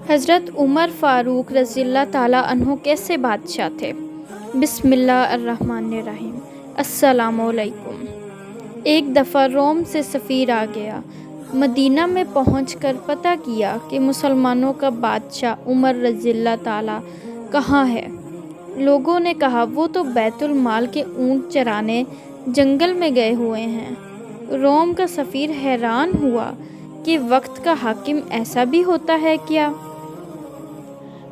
حضرت عمر فاروق رضی اللہ تعالیٰ عنہ کیسے بادشاہ تھے؟ بسم اللہ الرحمن الرحیم۔ السلام علیکم۔ ایک دفعہ روم سے سفیر آ گیا۔ مدینہ میں پہنچ کر پتہ کیا کہ مسلمانوں کا بادشاہ عمر رضی اللہ تعالیٰ کہاں ہے۔ لوگوں نے کہا وہ تو بیت المال کے اونٹ چرانے جنگل میں گئے ہوئے ہیں۔ روم کا سفیر حیران ہوا کہ وقت کا حاکم ایسا بھی ہوتا ہے کیا؟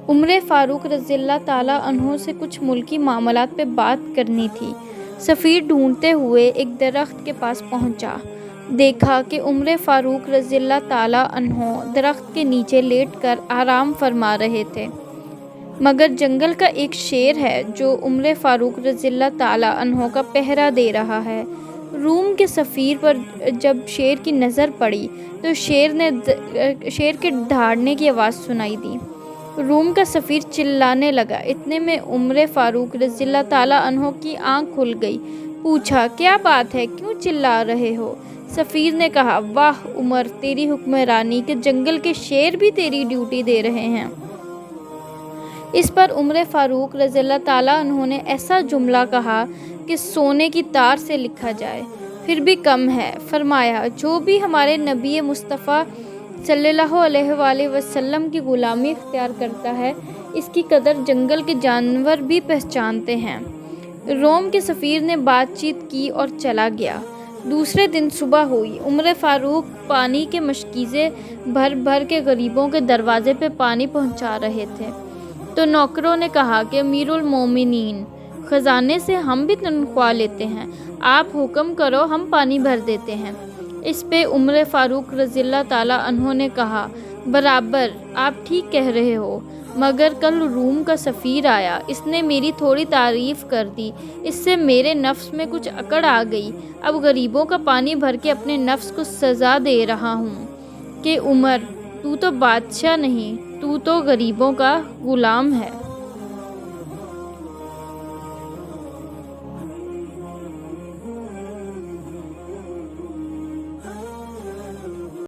عمر فاروق رضی اللہ تعالیٰ عنہ سے کچھ ملکی معاملات پہ بات کرنی تھی۔ سفیر ڈھونڈتے ہوئے ایک درخت کے پاس پہنچا۔ دیکھا کہ عمر فاروق رضی اللہ تعالیٰ عنہ درخت کے نیچے لیٹ کر آرام فرما رہے تھے، مگر جنگل کا ایک شیر ہے جو عمر فاروق رضی اللہ تعالیٰ عنہ کا پہرا دے رہا ہے۔ روم کے سفیر پر جب شیر کی نظر پڑی تو شیر کے دہاڑنے کی آواز سنائی دی۔ روم کا سفیر چلانے لگا۔ اتنے میں عمر فاروق رضی اللہ تعالیٰ عنہ کی آنکھ کھل گئی۔ پوچھا، کیا بات ہے، کیوں چلا رہے ہو؟ سفیر نے کہا، واہ عمر، تیری حکمرانی کہ جنگل کے شیر بھی تیری ڈیوٹی دے رہے ہیں۔ اس پر عمر فاروق رضی اللہ تعالیٰ عنہ نے ایسا جملہ کہا کہ سونے کی تار سے لکھا جائے پھر بھی کم ہے۔ فرمایا، جو بھی ہمارے نبی مصطفیٰ صلی اللہ علیہ وآلہ وسلم کی غلامی اختیار کرتا ہے، اس کی قدر جنگل کے جانور بھی پہچانتے ہیں۔ روم کے سفیر نے بات چیت کی اور چلا گیا۔ دوسرے دن صبح ہوئی۔ عمر فاروق پانی کے مشکیزیں بھر بھر کے غریبوں کے دروازے پہ پانی پہنچا رہے تھے تو نوکروں نے کہا کہ امیر المومنین، خزانے سے ہم بھی تنخواہ لیتے ہیں، آپ حکم کرو ہم پانی بھر دیتے ہیں۔ اس پہ عمر فاروق رضی اللہ تعالیٰ عنہ نے کہا، برابر، آپ ٹھیک کہہ رہے ہو، مگر کل روم کا سفیر آیا، اس نے میری تھوڑی تعریف کر دی، اس سے میرے نفس میں کچھ اکڑ آ گئی، اب غریبوں کا پانی بھر کے اپنے نفس کو سزا دے رہا ہوں کہ عمر، تو بادشاہ نہیں، تو غریبوں کا غلام ہے۔